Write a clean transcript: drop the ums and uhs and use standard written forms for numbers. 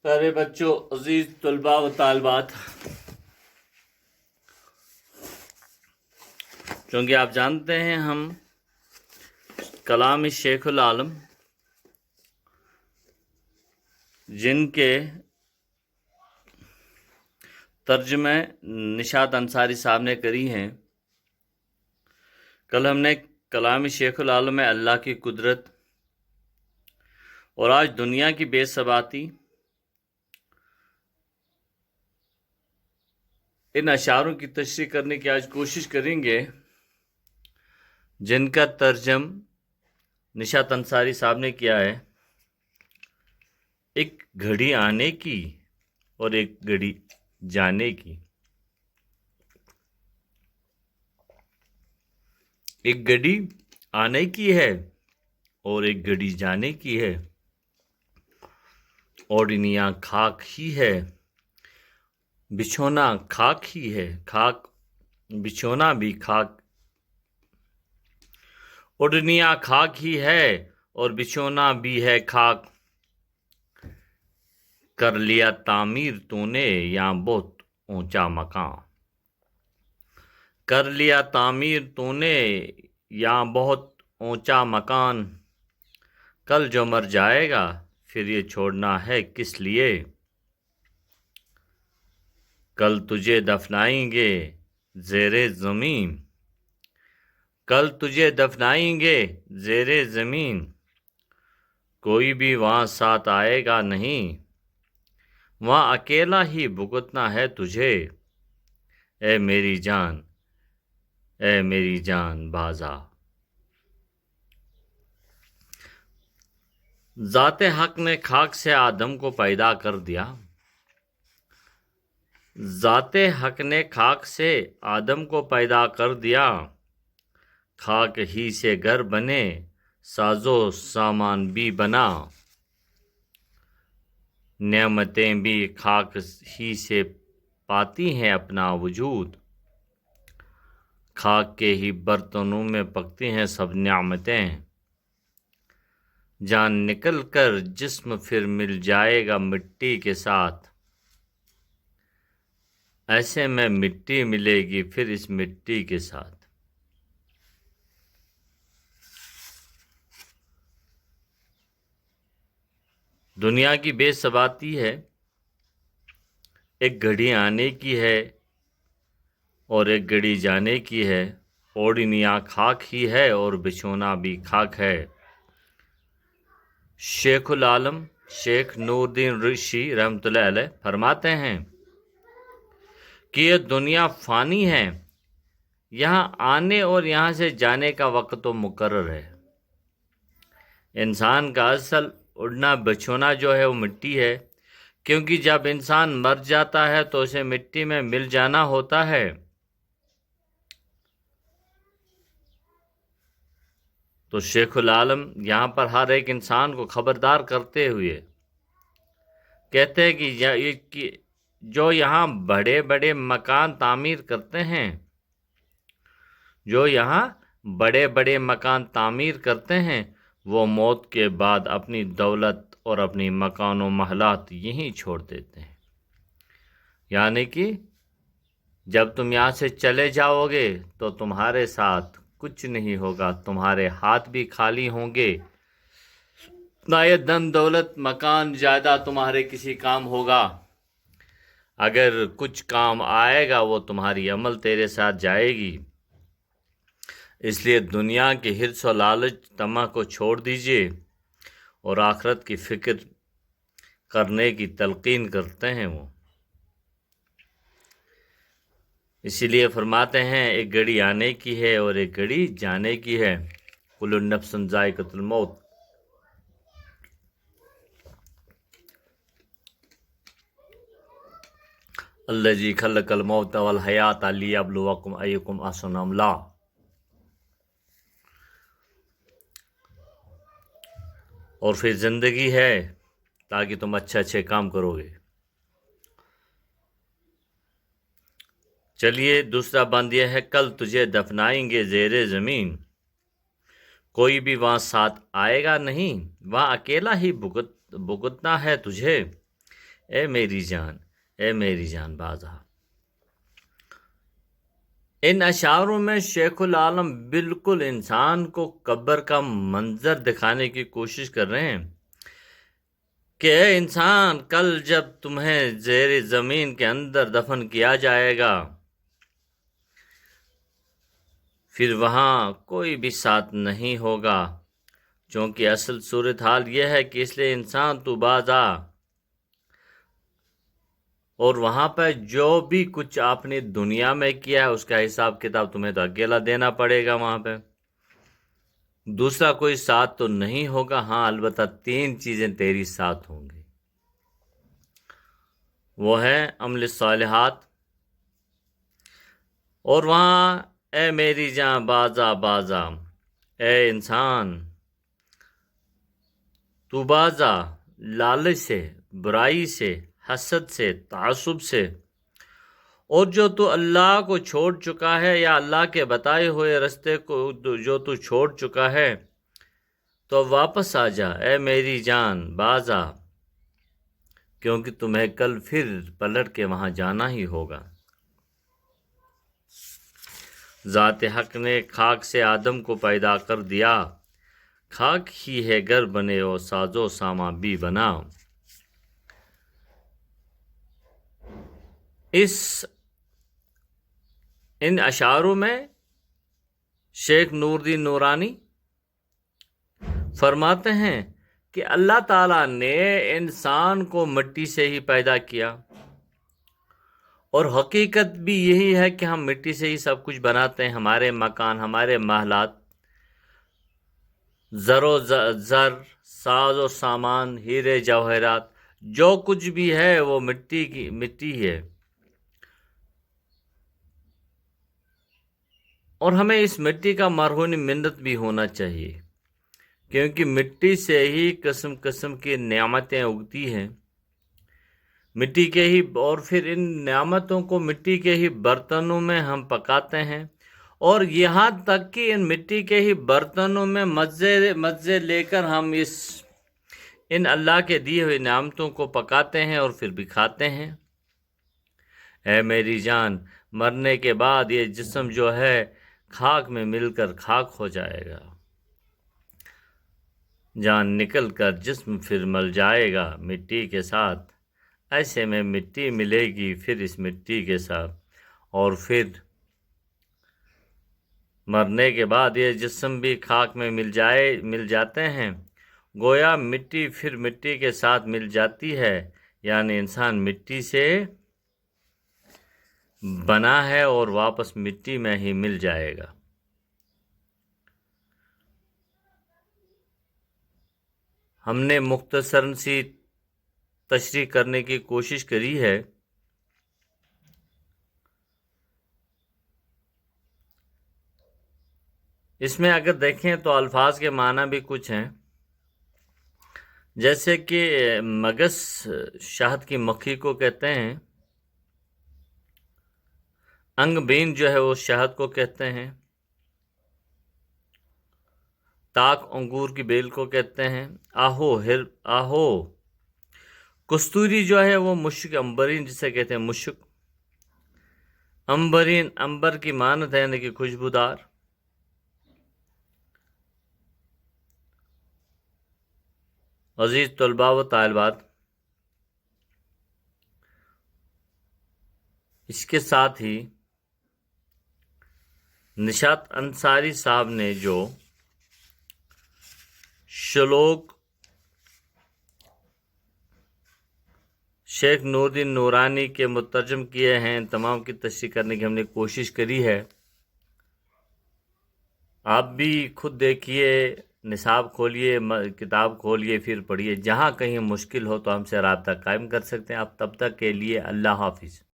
پیارے بچوں، عزیز طلباء و طالبات، چونکہ آپ جانتے ہیں ہم کلام شیخ العالم جن کے ترجمے نشاط انصاری صاحب نے کری ہیں، کل ہم نے کلام شیخ العالم میں اللہ کی قدرت اور آج دنیا کی بے ثباتی، ان اشعاروں کی تشریح کرنے کی آج کوشش کریں گے جن کا ترجم نشاط انصاری صاحب نے کیا ہے۔ ایک گھڑی آنے کی اور ایک گھڑی جانے کی، ایک گھڑی آنے کی ہے اور ایک گھڑی جانے کی ہے، اوڑنیاں خاک ہی ہے، بچھونا خاک ہی ہے، خاک بچھونا بھی خاک، اوڑنیاں خاک ہی ہے اور بچھونا بھی ہے خاک، کر لیا تعمیر تو نے یہاں بہت اونچا مکان، کر لیا تعمیر تو نے یہاں بہت اونچا مکان، کل جو مر جائے گا پھر یہ چھوڑنا ہے کس لیے، کل تجھے دفنائیں گے زیر زمین، کل تجھے دفنائیں گے زیر زمین، کوئی بھی وہاں ساتھ آئے گا نہیں، وہاں اکیلا ہی بھگتنا ہے تجھے، اے میری جان، اے میری جان بازا۔ ذات حق نے خاک سے آدم کو پیدا کر دیا، ذات حق نے خاک سے آدم کو پیدا کر دیا، خاک ہی سے گھر بنے سازو سامان بھی بنا، نعمتیں بھی خاک ہی سے پاتی ہیں اپنا وجود، خاک کے ہی برتنوں میں پکتی ہیں سب نعمتیں، جان نکل کر جسم پھر مل جائے گا مٹی کے ساتھ، ایسے میں مٹی ملے گی پھر اس مٹی کے ساتھ۔ دنیا کی بے ثباتی ہے، ایک گھڑی آنے کی ہے اور ایک گھڑی جانے کی ہے، اوڑنیاں خاک ہی ہے اور بچھونا بھی خاک ہے۔ شیخ العالم شیخ نور الدین رشی رحمۃ اللہ علیہ فرماتے ہیں کہ یہ دنیا فانی ہے، یہاں آنے اور یہاں سے جانے کا وقت تو مقرر ہے۔ انسان کا اصل اڑنا بچھونا جو ہے وہ مٹی ہے، کیونکہ جب انسان مر جاتا ہے تو اسے مٹی میں مل جانا ہوتا ہے۔ تو شیخ العالم یہاں پر ہر ایک انسان کو خبردار کرتے ہوئے کہتے ہیں کہ جو یہاں بڑے بڑے مکان تعمیر کرتے ہیں، جو یہاں بڑے بڑے مکان تعمیر کرتے ہیں، وہ موت کے بعد اپنی دولت اور اپنی مکان و محلات یہیں چھوڑ دیتے ہیں۔ یعنی کہ جب تم یہاں سے چلے جاؤ گے تو تمہارے ساتھ کچھ نہیں ہوگا، تمہارے ہاتھ بھی خالی ہوں گے، نہ یہ دن دولت مکان جائیداد تمہارے کسی کام ہوگا، اگر کچھ کام آئے گا وہ تمہاری عمل تیرے ساتھ جائے گی۔ اس لیے دنیا کے حرص و لالچ طمع کو چھوڑ دیجئے اور آخرت کی فکر کرنے کی تلقین کرتے ہیں وہ۔ اسی لیے فرماتے ہیں ایک گھڑی آنے کی ہے اور ایک گھڑی جانے کی ہے، کل نفس ذائقۃ الموت۔ الذی خلق الموت والحیات لیبلوکم ایکم احسن عملا۔ اور پھر زندگی ہے تاکہ تم اچھے کام کرو گے۔ چلیے دوسرا بند یہ ہے، کل تجھے دفنائیں گے زیر زمین، کوئی بھی وہاں ساتھ آئے گا نہیں، وہاں اکیلا ہی بھگتنا ہے تجھے، اے میری جان باز آ۔ ان اشعاروں میں شیخ العالم بالکل انسان کو قبر کا منظر دکھانے کی کوشش کر رہے ہیں کہ اے انسان، کل جب تمہیں زیر زمین کے اندر دفن کیا جائے گا، پھر وہاں کوئی بھی ساتھ نہیں ہوگا، چونکہ اصل صورتحال یہ ہے کہ اس لیے انسان تو باز آ، اور وہاں پہ جو بھی کچھ آپ نے دنیا میں کیا ہے اس کا حساب کتاب تمہیں تو اکیلا دینا پڑے گا وہاں پہ، دوسرا کوئی ساتھ تو نہیں ہوگا۔ ہاں البتہ 3 چیزیں تیری ساتھ ہوں گی، وہ ہے عمل صالحات، اور وہاں اے میری جاں بازا بازا، اے انسان تو بازا لالچ سے، برائی سے، حسد سے، تعصب سے، اور جو تو اللہ کو چھوڑ چکا ہے یا اللہ کے بتائے ہوئے رستے کو جو تو چھوڑ چکا ہے، تو واپس آ جا اے میری جان باز آ، کیونکہ تمہیں کل پھر پلٹ کے وہاں جانا ہی ہوگا۔ ذات حق نے خاک سے آدم کو پیدا کر دیا، خاک ہی ہے گھر بنے اور سازو ساما بھی بنا۔ ان اشعاروں میں شیخ نور الدین نورانی فرماتے ہیں کہ اللہ تعالیٰ نے انسان کو مٹی سے ہی پیدا کیا، اور حقیقت بھی یہی ہے کہ ہم مٹی سے ہی سب کچھ بناتے ہیں، ہمارے مکان، ہمارے محلات، زر، ساز و سامان، ہیرے جواہرات، جو کچھ بھی ہے وہ مٹی ہے، اور ہمیں اس مٹی کا مرہون منت بھی ہونا چاہیے، کیونکہ مٹی سے ہی قسم قسم کی نعمتیں اگتی ہیں، مٹی کے ہی، اور پھر ان نعمتوں کو مٹی کے ہی برتنوں میں ہم پکاتے ہیں، اور یہاں تک کہ ان مٹی کے ہی برتنوں میں مزے لے کر ہم ان اللہ کے دیے ہوئے نعمتوں کو پکاتے ہیں اور پھر بھی کھاتے ہیں۔ اے میری جان، مرنے کے بعد یہ جسم جو ہے خاک میں مل کر خاک ہو جائے گا، جان نکل کر جسم پھر مل جائے گا مٹی کے ساتھ، ایسے میں مٹی ملے گی پھر اس مٹی کے ساتھ، اور پھر مرنے کے بعد یہ جسم بھی خاک میں مل جاتے ہیں، گویا مٹی پھر مٹی کے ساتھ مل جاتی ہے، یعنی انسان مٹی سے بنا ہے اور واپس مٹی میں ہی مل جائے گا۔ ہم نے مختصراً سی تشریح کرنے کی کوشش کری ہے۔ اس میں اگر دیکھیں تو الفاظ کے معنی بھی کچھ ہیں، جیسے کہ مگس شہد کی مکھی کو کہتے ہیں، انگ بین جو ہے وہ شہد کو کہتے ہیں، تاک انگور کی بیل کو کہتے ہیں، آہو کستوری جو ہے وہ مشک امبرین جسے کہتے ہیں مشک امبرین، امبر کی مانند ہے یعنی کہ خوشبودار۔ عزیز طلباء و طالبات، اس کے ساتھ ہی نشاط انصاری صاحب نے جو شلوک شیخ نور الدین نورانی کے مترجم کیے ہیں، تمام کی تشریح کرنے کی ہم نے کوشش کری ہے۔ آپ بھی خود دیکھیے، نصاب کھولیے، کتاب کھولیے، پھر پڑھیے، جہاں کہیں مشکل ہو تو ہم سے رابطہ قائم کر سکتے ہیں آپ۔ تب تک کے لیے اللہ حافظ۔